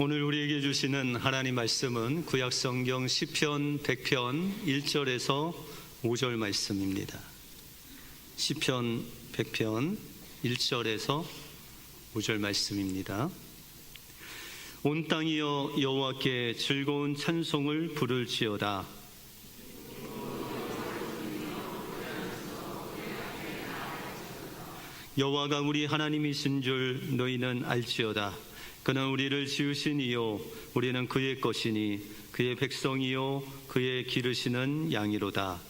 오늘 우리에게 주시는 하나님 말씀은 구약성경 시편 100편 1절에서 5절 말씀입니다. 시편 100편 1절에서 5절 말씀입니다. 온 땅이여 여호와께 즐거운 찬송을 부를지어다. 여호와가 우리 하나님이신 줄 너희는 알지어다. 그는 우리를 지으신 이요 우리는 그의 것이니 그의 백성이요 그의 기르시는 양이로다.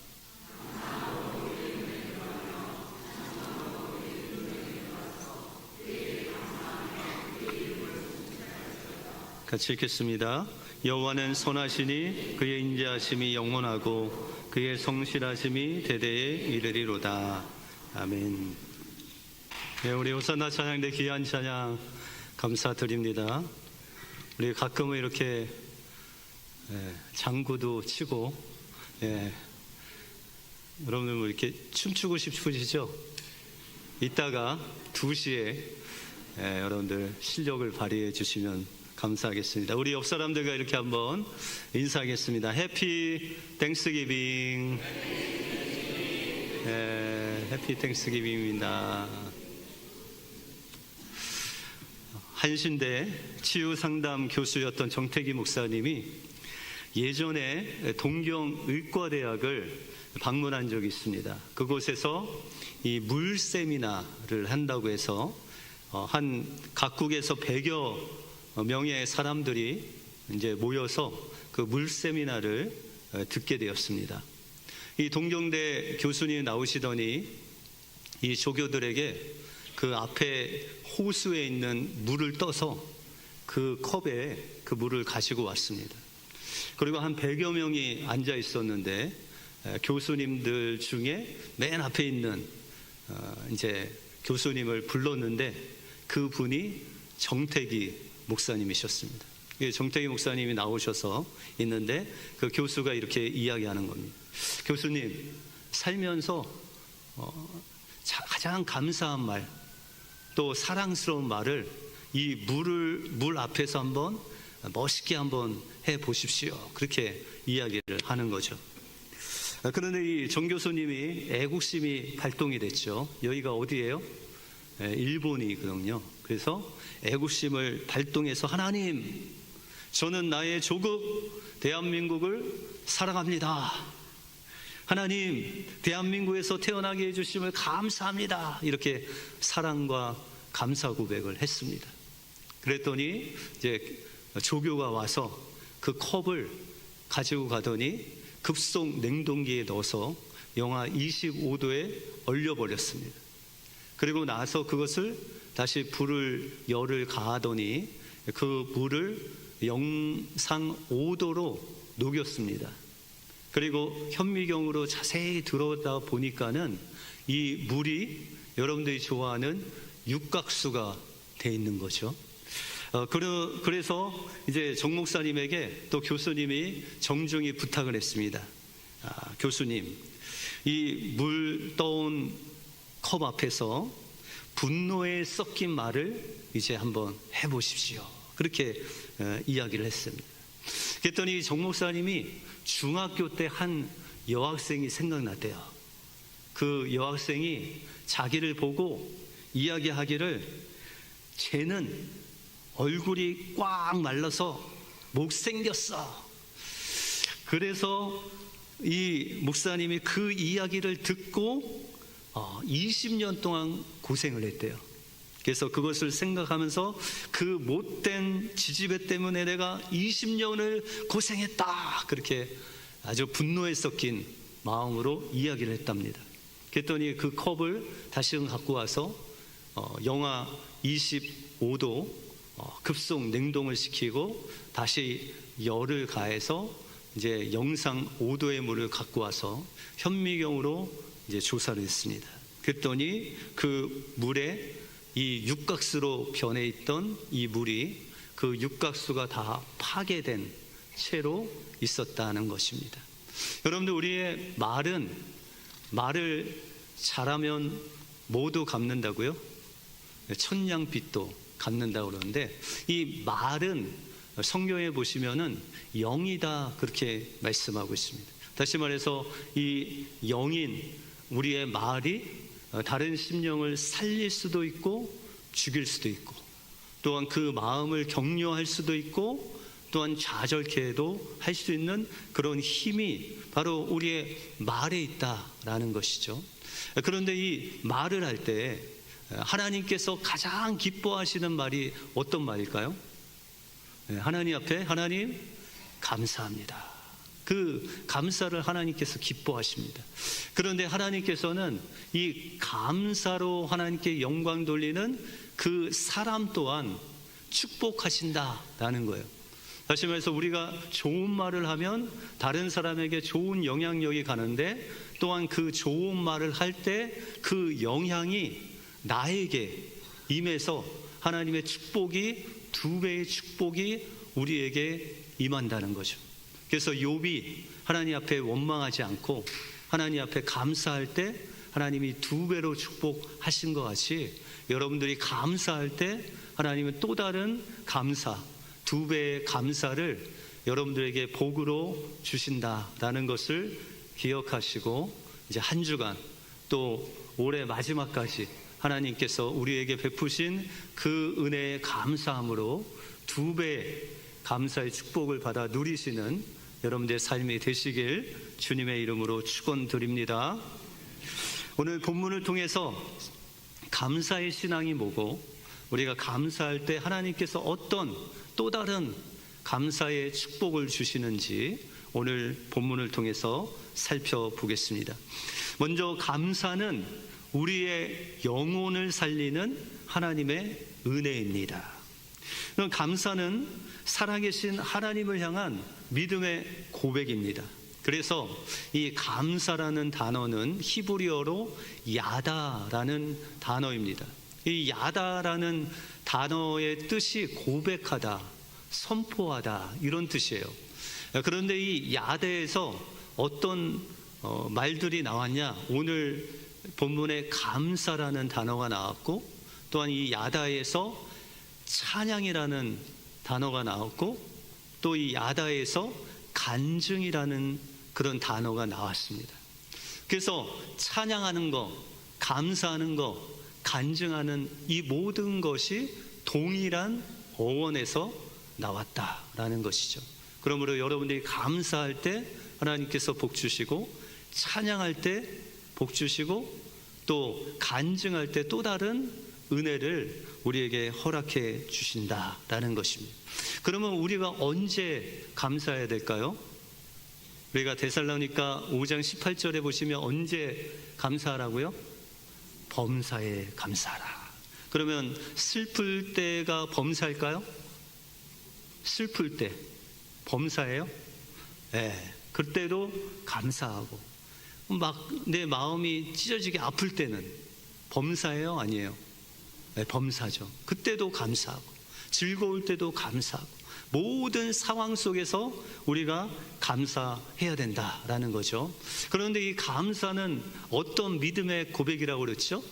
같이 읽겠습니다. 여호와는 선하시니 그의 인자하심이 영원하고 그의 성실하심이 대대에 이르리로다. 아멘. 네, 우리 호산나 찬양대 귀한 찬양 감사드립니다. 우리 가끔은 이렇게 장구도 치고 여러분들 뭐 이렇게 춤추고 싶으시죠? 이따가 2시에 여러분들 실력을 발휘해 주시면 감사하겠습니다. 우리 옆 사람들과 이렇게 한번 인사하겠습니다. 해피 땡스기빙. 해피 땡스기빙입니다. 한신대 치유상담 교수였던 정태기 목사님이 예전에 동경의과대학을 방문한 적이 있습니다. 그곳에서 이 물 세미나를 한다고 해서 한 각국에서 100여 명의 사람들이 이제 모여서 그 물 세미나를 듣게 되었습니다. 이 동경대 교수님이 나오시더니 이 조교들에게 그 앞에 호수에 있는 물을 떠서 그 컵에 그 물을 가지고 왔습니다. 그리고 한 100여 명이 앉아 있었는데 교수님들 중에 맨 앞에 있는 이제 교수님을 불렀는데 그 분이 정태기 목사님이셨습니다. 정태기 목사님이 나오셔서 있는데 그 교수가 이렇게 이야기하는 겁니다. 교수님, 살면서 가장 감사한 말, 또 사랑스러운 말을 이 물 앞에서 한번 멋있게 한번 해 보십시오. 그렇게 이야기를 하는 거죠. 그런데 이 정 교수님이 애국심이 발동이 됐죠. 여기가 어디예요? 일본이거든요. 그래서 애국심을 발동해서 하나님, 저는 나의 조국 대한민국을 사랑합니다. 하나님, 대한민국에서 태어나게 해주심을 감사합니다. 이렇게 사랑과 감사 고백을 했습니다. 그랬더니 이제 조교가 와서 그 컵을 가지고 가더니 급속 냉동기에 넣어서 영하 25도에 얼려버렸습니다. 그리고 나서 그것을 다시 열을 가하더니 그 물을 영상 5도로 녹였습니다. 그리고 현미경으로 자세히 들어다 보니까는 이 물이 여러분들이 좋아하는 육각수가 돼 있는 거죠. 그래서 이제 정 목사님에게 또 교수님이 정중히 부탁을 했습니다. 교수님, 이 물 떠온 컵 앞에서 분노에 섞인 말을 이제 한번 해보십시오. 그렇게 이야기를 했습니다. 그랬더니 정 목사님이 중학교 때 한 여학생이 생각났대요. 그 여학생이 자기를 보고 이야기하기를, 쟤는 얼굴이 꽉 말라서 못생겼어. 그래서 이 목사님이 그 이야기를 듣고 20년 동안 고생을 했대요. 그래서 그것을 생각하면서 그 못된 지지배 때문에 내가 20년을 고생했다. 그렇게 아주 분노에 섞인 마음으로 이야기를 했답니다. 그랬더니 그 컵을 다시 갖고 와서 영하 25도 급속 냉동을 시키고 다시 열을 가해서 이제 영상 5도의 물을 갖고 와서 현미경으로 이제 조사를 했습니다. 그랬더니 그 물에 이 육각수로 변해 있던 이 물이 그 육각수가 다 파괴된 채로 있었다는 것입니다. 여러분들, 우리의 말을 잘하면 모두 갚는다고요? 천냥빚도 갚는다고 그러는데, 이 말은 성경에 보시면은 영이다 그렇게 말씀하고 있습니다. 다시 말해서 이 영인 우리의 말이 다른 심령을 살릴 수도 있고 죽일 수도 있고, 또한 그 마음을 격려할 수도 있고, 또한 좌절케 해도 할 수 있는 그런 힘이 바로 우리의 말에 있다라는 것이죠. 그런데 이 말을 할 때 하나님께서 가장 기뻐하시는 말이 어떤 말일까요? 하나님 앞에 하나님 감사합니다. 그 감사를 하나님께서 기뻐하십니다. 그런데 하나님께서는 이 감사로 하나님께 영광 돌리는 그 사람 또한 축복하신다라는 거예요. 다시 말해서 우리가 좋은 말을 하면 다른 사람에게 좋은 영향력이 가는데, 또한 그 좋은 말을 할 때 그 영향이 나에게 임해서 하나님의 축복이, 2배의 축복이 우리에게 임한다는 거죠. 그래서 욥이 하나님 앞에 원망하지 않고 하나님 앞에 감사할 때 하나님이 2배로 축복하신 것 같이, 여러분들이 감사할 때 하나님은 또 다른 감사, 2배의 감사를 여러분들에게 복으로 주신다라는 것을 기억하시고, 이제 한 주간 또 올해 마지막까지 하나님께서 우리에게 베푸신 그 은혜에 감사함으로 2배의 감사의 축복을 받아 누리시는 여러분들의 삶이 되시길 주님의 이름으로 축원드립니다. 오늘 본문을 통해서 감사의 신앙이 뭐고, 우리가 감사할 때 하나님께서 어떤 또 다른 감사의 축복을 주시는지 오늘 본문을 통해서 살펴보겠습니다. 먼저 감사는 우리의 영혼을 살리는 하나님의 은혜입니다. 감사는 살아계신 하나님을 향한 믿음의 고백입니다. 그래서 이 감사라는 단어는 히브리어로 야다라는 단어입니다. 이 야다라는 단어의 뜻이 고백하다, 선포하다 이런 뜻이에요. 그런데 이 야다에서 어떤 말들이 나왔냐? 오늘 본문에 감사라는 단어가 나왔고, 또한 이 야다에서 찬양이라는 단어가 나왔고, 또 이 야다에서 간증이라는 그런 단어가 나왔습니다. 그래서 찬양하는 거, 감사하는 거, 간증하는 이 모든 것이 동일한 어원에서 나왔다라는 것이죠. 그러므로 여러분들이 감사할 때 하나님께서 복 주시고, 찬양할 때 복 주시고, 또 간증할 때 또 다른 은혜를 우리에게 허락해 주신다라는 것입니다. 그러면 우리가 언제 감사해야 될까요? 우리가 데살로니가 5장 18절에 보시면 언제 감사하라고요? 범사에 감사하라. 그러면 슬플 때가 범사일까요? 슬플 때 범사예요? 네, 그때도 감사하고, 막 내 마음이 찢어지게 아플 때는 범사예요? 아니에요? 네, 범사죠. 그때도 감사하고, 즐거울 때도 감사하고, 모든 상황 속에서 우리가 감사해야 된다라는 거죠. 그런데 이 감사는 어떤 믿음의 고백이라고 그랬죠?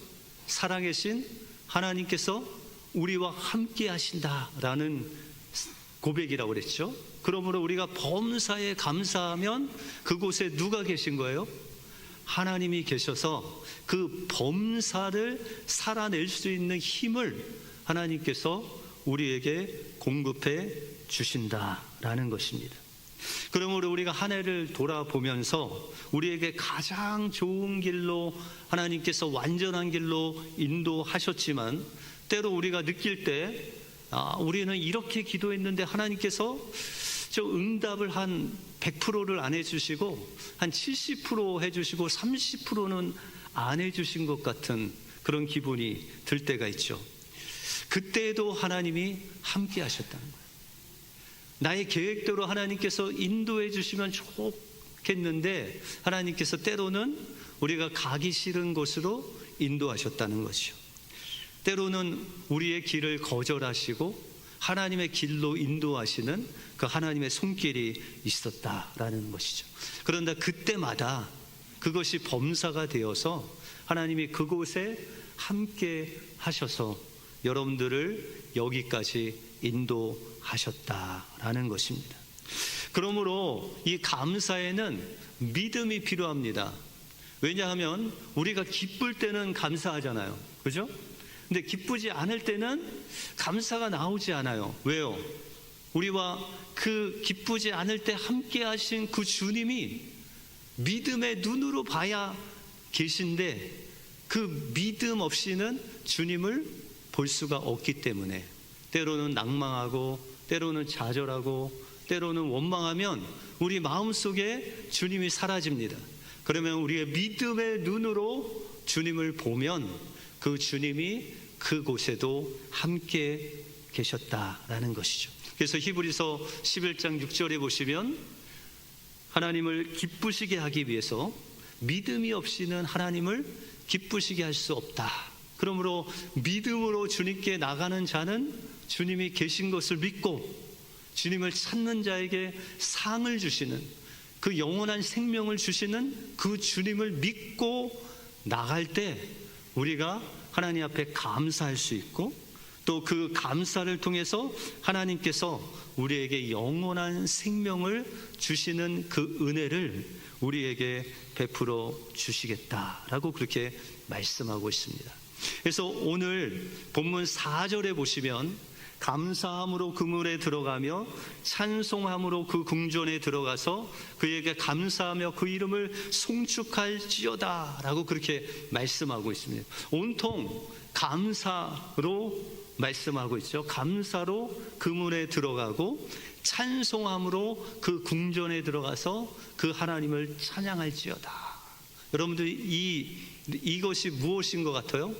살아계신 하나님께서 우리와 함께 하신다라는 고백이라고 그랬죠. 그러므로 우리가 범사에 감사하면 그곳에 누가 계신 거예요? 하나님이 계셔서 그 범사를 살아낼 수 있는 힘을 하나님께서 우리에게 공급해 주신다라는 것입니다. 그러므로 우리가 한 해를 돌아보면서 우리에게 가장 좋은 길로 하나님께서 완전한 길로 인도하셨지만, 때로 우리가 느낄 때 우리는 이렇게 기도했는데 하나님께서 저 응답을 한 100%를 안 해주시고 한 70% 해주시고 30%는 안 해주신 것 같은 그런 기분이 들 때가 있죠. 그때도 하나님이 함께 하셨다는 거예요. 나의 계획대로 하나님께서 인도해 주시면 좋겠는데 하나님께서 때로는 우리가 가기 싫은 곳으로 인도하셨다는 것이죠. 때로는 우리의 길을 거절하시고 하나님의 길로 인도하시는 그 하나님의 손길이 있었다라는 것이죠. 그런데 그때마다 그것이 범사가 되어서 하나님이 그곳에 함께 하셔서 여러분들을 여기까지 인도하셨다라는 것입니다. 그러므로 이 감사에는 믿음이 필요합니다. 왜냐하면 우리가 기쁠 때는 감사하잖아요. 그죠? 근데 기쁘지 않을 때는 감사가 나오지 않아요. 왜요? 우리와 그 기쁘지 않을 때 함께 하신 그 주님이 믿음의 눈으로 봐야 계신데 그 믿음 없이는 주님을 볼 수가 없기 때문에 때로는 낭망하고 때로는 좌절하고 때로는 원망하면 우리 마음속에 주님이 사라집니다. 그러면 우리의 믿음의 눈으로 주님을 보면 그 주님이 그곳에도 함께 계셨다라는 것이죠. 그래서 히브리서 11장 6절에 보시면 하나님을 기쁘시게 하기 위해서 믿음이 없이는 하나님을 기쁘시게 할 수 없다. 그러므로 믿음으로 주님께 나가는 자는 주님이 계신 것을 믿고 주님을 찾는 자에게 상을 주시는 그 영원한 생명을 주시는 그 주님을 믿고 나갈 때 우리가 하나님 앞에 감사할 수 있고 또 그 감사를 통해서 하나님께서 우리에게 영원한 생명을 주시는 그 은혜를 우리에게 베풀어 주시겠다라고 그렇게 말씀하고 있습니다. 그래서 오늘 본문 4절에 보시면 감사함으로 그물에 들어가며 찬송함으로 그 궁전에 들어가서 그에게 감사하며 그 이름을 송축할지어다 라고 그렇게 말씀하고 있습니다. 온통 감사로 말씀하고 있죠. 감사로 그물에 들어가고 찬송함으로 그 궁전에 들어가서 그 하나님을 찬양할지어다. 여러분들 이것이 무엇인 것 같아요?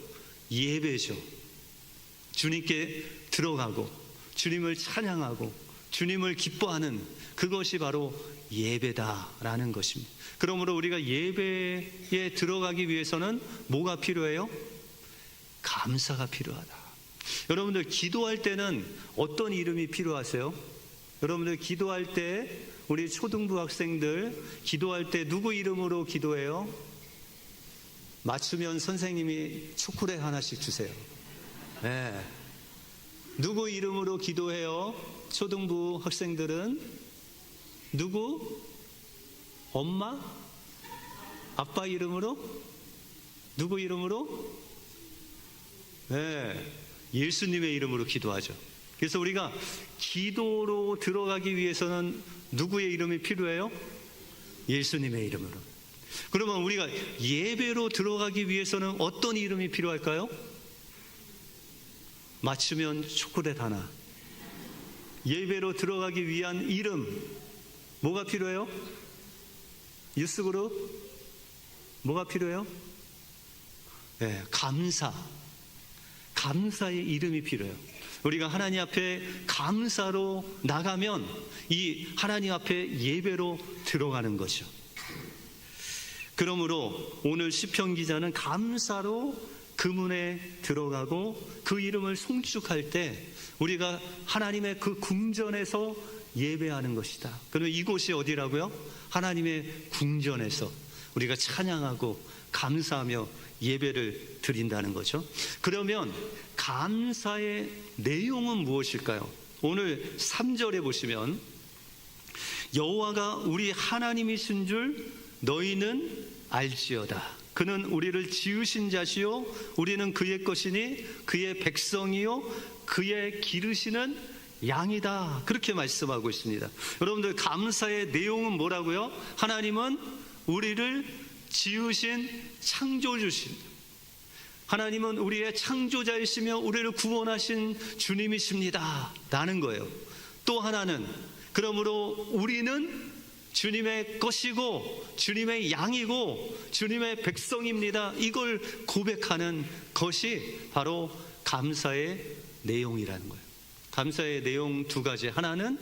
예배죠. 주님께 들어가고 주님을 찬양하고 주님을 기뻐하는 그것이 바로 예배다라는 것입니다. 그러므로 우리가 예배에 들어가기 위해서는 뭐가 필요해요? 감사가 필요하다. 여러분들 기도할 때는 어떤 이름이 필요하세요? 여러분들 기도할 때 우리 초등부 학생들 기도할 때 누구 이름으로 기도해요? 맞추면 선생님이 초콜릿 하나씩 주세요. 네. 누구 이름으로 기도해요? 초등부 학생들은 누구? 엄마? 아빠 이름으로? 누구 이름으로? 네, 예수님의 이름으로 기도하죠. 그래서 우리가 기도로 들어가기 위해서는 누구의 이름이 필요해요? 예수님의 이름으로. 그러면 우리가 예배로 들어가기 위해서는 어떤 이름이 필요할까요? 맞추면 초콜릿 하나. 예배로 들어가기 위한 이름 뭐가 필요해요? 유스그룹 뭐가 필요해요? 네, 감사의 이름이 필요해요. 우리가 하나님 앞에 감사로 나가면 이 하나님 앞에 예배로 들어가는 거죠. 그러므로 오늘 시편 기자는 감사로 그 문에 들어가고 그 이름을 송축할 때 우리가 하나님의 그 궁전에서 예배하는 것이다. 그러면 이곳이 어디라고요? 하나님의 궁전에서 우리가 찬양하고 감사하며 예배를 드린다는 거죠. 그러면 감사의 내용은 무엇일까요? 오늘 3절에 보시면 여호와가 우리 하나님이신 줄 너희는 알지어다. 그는 우리를 지으신 자시요 우리는 그의 것이니 그의 백성이요 그의 기르시는 양이다. 그렇게 말씀하고 있습니다. 여러분들 감사의 내용은 뭐라고요? 하나님은 우리를 지으신 창조주신, 하나님은 우리의 창조자이시며 우리를 구원하신 주님이십니다 라는 거예요. 또 하나는 그러므로 우리는 주님의 것이고 주님의 양이고 주님의 백성입니다. 이걸 고백하는 것이 바로 감사의 내용이라는 거예요. 감사의 내용 두 가지. 하나는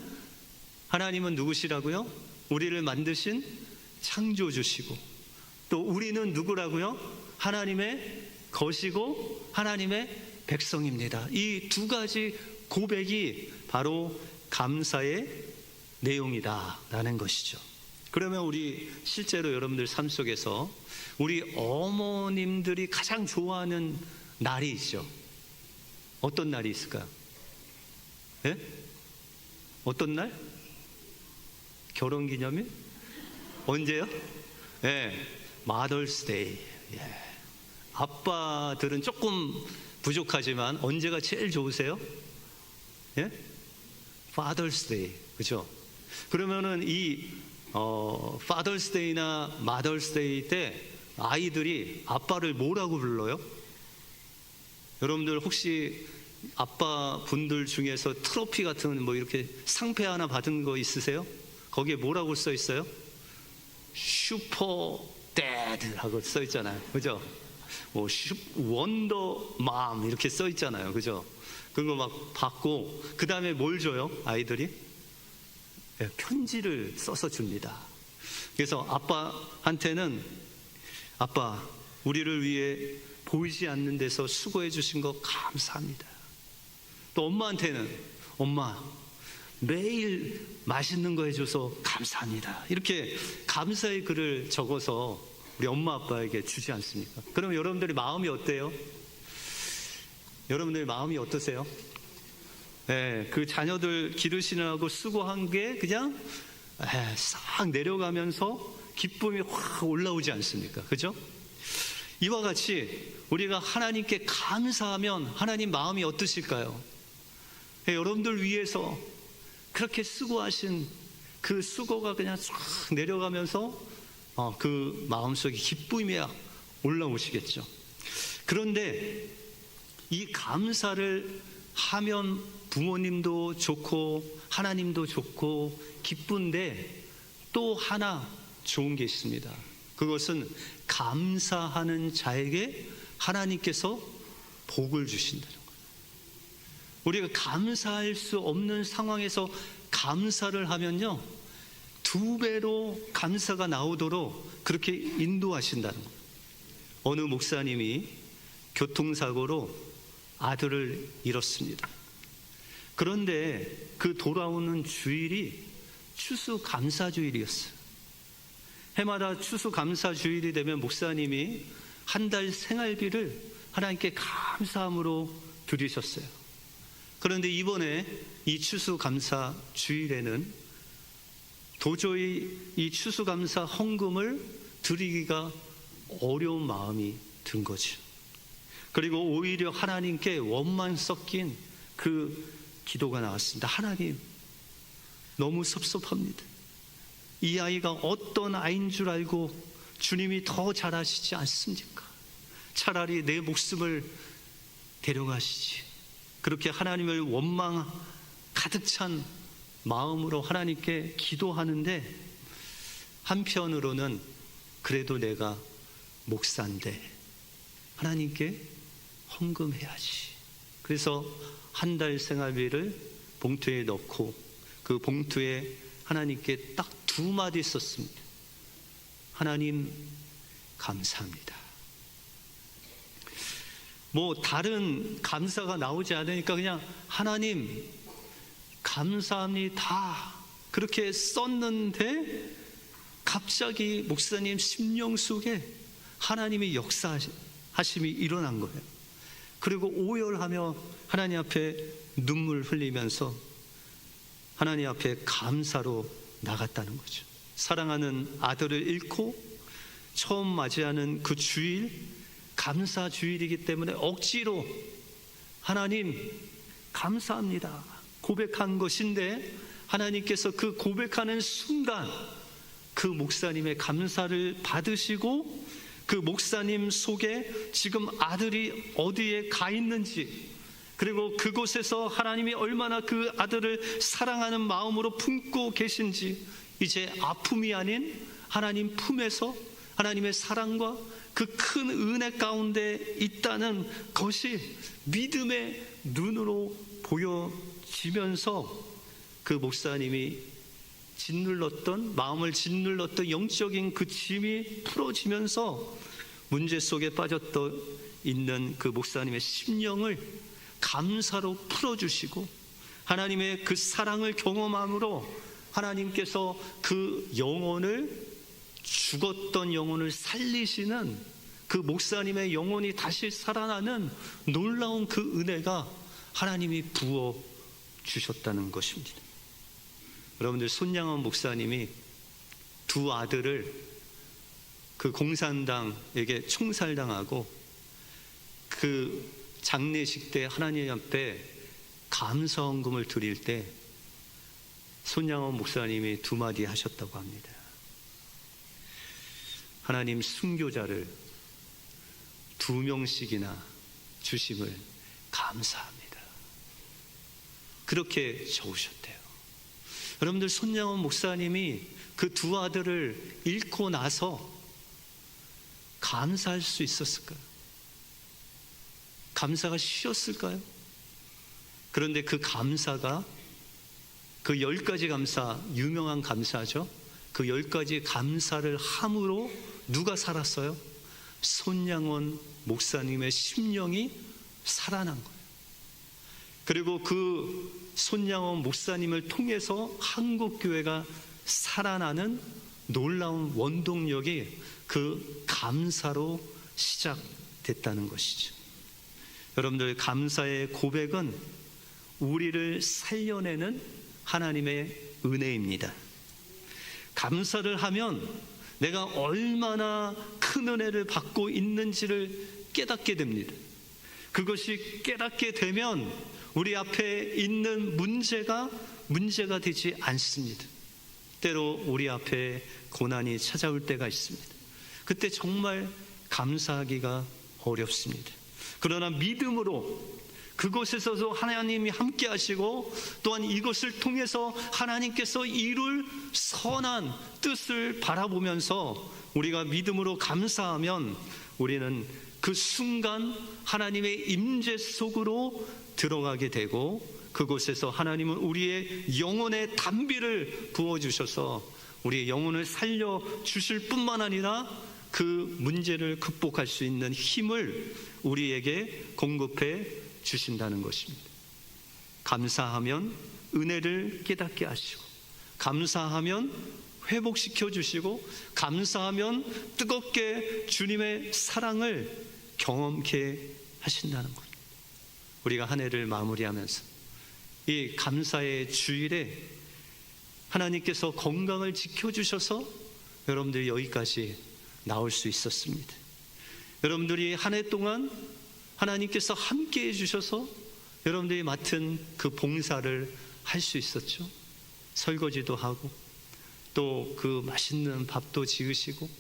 하나님은 누구시라고요? 우리를 만드신 창조주시고 또 우리는 누구라고요? 하나님의 것이고 하나님의 백성입니다. 이 두 가지 고백이 바로 감사의 내용이다라는 것이죠. 그러면 우리 실제로 여러분들 삶 속에서 우리 어머님들이 가장 좋아하는 날이 있죠. 어떤 날이 있을까요? 예? 어떤 날? 결혼기념일? 언제요? 예, 마더스데이. 예. 아빠들은 조금 부족하지만 언제가 제일 좋으세요? 예? 파더스데이, 그죠? 그러면은 이 파더스데이나 마더스데이 때 아이들이 아빠를 뭐라고 불러요? 여러분들 혹시 아빠 분들 중에서 트로피 같은 뭐 이렇게 상패 하나 받은 거 있으세요? 거기에 뭐라고 써 있어요? 슈퍼 데드라고 써 있잖아요, 그죠? 뭐 원더 맘 이렇게 써 있잖아요, 그죠? 그거 막 받고 그 다음에 뭘 줘요? 아이들이 편지를 써서 줍니다. 그래서 아빠한테는 아빠, 우리를 위해 보이지 않는 데서 수고해 주신 거 감사합니다. 또 엄마한테는 엄마, 매일 맛있는 거 해줘서 감사합니다. 이렇게 감사의 글을 적어서 우리 엄마 아빠에게 주지 않습니까? 그럼 여러분들의 마음이 어때요? 여러분들의 마음이 어떠세요? 네, 그 자녀들 기르시느라고 수고한 게 그냥 싹 내려가면서 기쁨이 확 올라오지 않습니까? 그죠? 이와 같이 우리가 하나님께 감사하면 하나님 마음이 어떠실까요? 네, 여러분들 위해서 그렇게 수고하신 그 수고가 그냥 쫙 내려가면서 그 마음속에 기쁨이 올라오시겠죠. 그런데 이 감사를 하면 부모님도 좋고 하나님도 좋고 기쁜데 또 하나 좋은 게 있습니다. 그것은 감사하는 자에게 하나님께서 복을 주신다는 거예요. 우리가 감사할 수 없는 상황에서 감사를 하면요, 2배로 감사가 나오도록 그렇게 인도하신다는 거예요. 어느 목사님이 교통사고로 아들을 잃었습니다. 그런데 그 돌아오는 주일이 추수감사주일이었어요. 해마다 추수감사주일이 되면 목사님이 한 달 생활비를 하나님께 감사함으로 드리셨어요. 그런데 이번에 이 추수감사주일에는 도저히 이 추수감사 헌금을 드리기가 어려운 마음이 든 거죠. 그리고 오히려 하나님께 원만 섞인 그 기도가 나왔습니다. 하나님, 너무 섭섭합니다. 이 아이가 어떤 아이인 줄 알고 주님이 더 잘하시지 않습니까? 차라리 내 목숨을 데려가시지. 그렇게 하나님을 원망 가득 찬 마음으로 하나님께 기도하는데, 한편으로는 그래도 내가 목사인데 하나님께 헌금해야지. 그래서 한 달 생활비를 봉투에 넣고 그 봉투에 하나님께 딱 2마디 썼습니다. 하나님 감사합니다. 뭐 다른 감사가 나오지 않으니까 그냥 하나님 감사합니다 그렇게 썼는데, 갑자기 목사님 심령 속에 하나님의 역사하심이 일어난 거예요. 그리고 오열하며 하나님 앞에 눈물 흘리면서 하나님 앞에 감사로 나갔다는 거죠. 사랑하는 아들을 잃고 처음 맞이하는 그 주일, 감사 주일이기 때문에 억지로 하나님 감사합니다 고백한 것인데, 하나님께서 그 고백하는 순간 그 목사님의 감사를 받으시고 그 목사님 속에 지금 아들이 어디에 가 있는지, 그리고 그곳에서 하나님이 얼마나 그 아들을 사랑하는 마음으로 품고 계신지, 이제 아픔이 아닌 하나님 품에서 하나님의 사랑과 그 큰 은혜 가운데 있다는 것이 믿음의 눈으로 보여지면서 그 목사님이 마음을 짓눌렀던 영적인 그 짐이 풀어지면서 문제 속에 빠졌던 있는 그 목사님의 심령을 감사로 풀어주시고, 하나님의 그 사랑을 경험함으로 하나님께서 그 영혼을, 죽었던 영혼을 살리시는 그 목사님의 영혼이 다시 살아나는 놀라운 그 은혜가 하나님이 부어 주셨다는 것입니다. 여러분들, 손양원 목사님이 두 아들을 그 공산당에게 총살당하고 그 장례식 때 하나님 앞에 감사헌금을 드릴 때 손양원 목사님이 두 마디 하셨다고 합니다. 하나님, 순교자를 2명씩이나 주심을 감사합니다. 그렇게 적으셨대요. 여러분들, 손양원 목사님이 그 두 아들을 잃고 나서 감사할 수 있었을까요? 감사가 쉬었을까요? 그런데 그 감사가, 그 10가지 감사, 유명한 감사죠. 그 10가지 감사를 함으로 누가 살았어요? 손양원 목사님의 심령이 살아난 거예요. 그리고 그 손양원 목사님을 통해서 한국교회가 살아나는 놀라운 원동력이 그 감사로 시작됐다는 것이죠. 여러분들, 감사의 고백은 우리를 살려내는 하나님의 은혜입니다. 감사를 하면 내가 얼마나 큰 은혜를 받고 있는지를 깨닫게 됩니다. 그것이 깨닫게 되면 우리 앞에 있는 문제가 되지 않습니다. 때로 우리 앞에 고난이 찾아올 때가 있습니다. 그때 정말 감사하기가 어렵습니다. 그러나 믿음으로 그곳에서도 하나님이 함께 하시고 또한 이것을 통해서 하나님께서 이룰 선한 뜻을 바라보면서 우리가 믿음으로 감사하면 우리는 그 순간 하나님의 임재 속으로 들어가게 되고, 그곳에서 하나님은 우리의 영혼의 단비를 부어주셔서 우리의 영혼을 살려주실 뿐만 아니라 그 문제를 극복할 수 있는 힘을 우리에게 공급해 주신다는 것입니다. 감사하면 은혜를 깨닫게 하시고, 감사하면 회복시켜 주시고, 감사하면 뜨겁게 주님의 사랑을 경험케 하신다는 것. 우리가 한 해를 마무리하면서 이 감사의 주일에 하나님께서 건강을 지켜주셔서 여러분들이 여기까지 나올 수 있었습니다. 여러분들이 한 해 동안 하나님께서 함께 해주셔서 여러분들이 맡은 그 봉사를 할 수 있었죠. 설거지도 하고 또 그 맛있는 밥도 지으시고,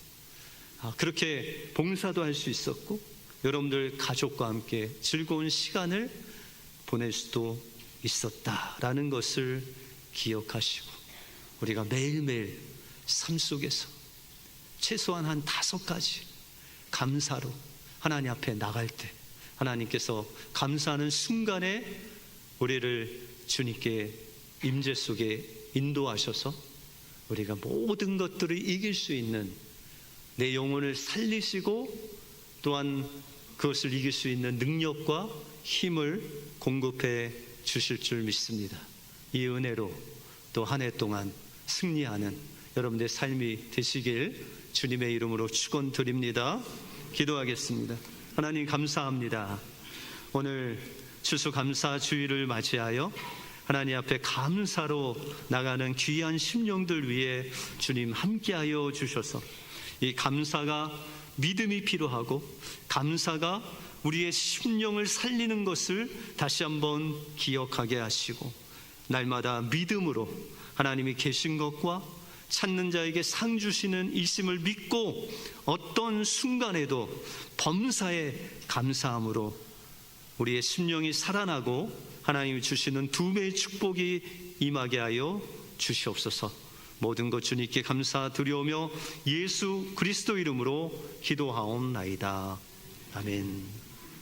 그렇게 봉사도 할 수 있었고, 여러분들 가족과 함께 즐거운 시간을 보낼 수도 있었다라는 것을 기억하시고, 우리가 매일매일 삶 속에서 최소한 한 5가지 감사로 하나님 앞에 나갈 때 하나님께서 감사하는 순간에 우리를 주님께 임재 속에 인도하셔서 우리가 모든 것들을 이길 수 있는, 내 영혼을 살리시고 또한 그것을 이길 수 있는 능력과 힘을 공급해 주실 줄 믿습니다. 이 은혜로 또 한 해 동안 승리하는 여러분들의 삶이 되시길 주님의 이름으로 축원드립니다. 기도하겠습니다. 하나님, 감사합니다. 오늘 추수감사 주일을 맞이하여 하나님 앞에 감사로 나가는 귀한 심령들 위해 주님 함께하여 주셔서 이 감사가 믿음이 필요하고, 감사가 우리의 심령을 살리는 것을 다시 한번 기억하게 하시고, 날마다 믿음으로 하나님이 계신 것과 찾는 자에게 상 주시는 이심을 믿고 어떤 순간에도 범사에 감사함으로 우리의 심령이 살아나고 하나님이 주시는 두 배의 축복이 임하게 하여 주시옵소서. 모든 것 주님께 감사드리오며 예수 그리스도 이름으로 기도하옵나이다. 아멘.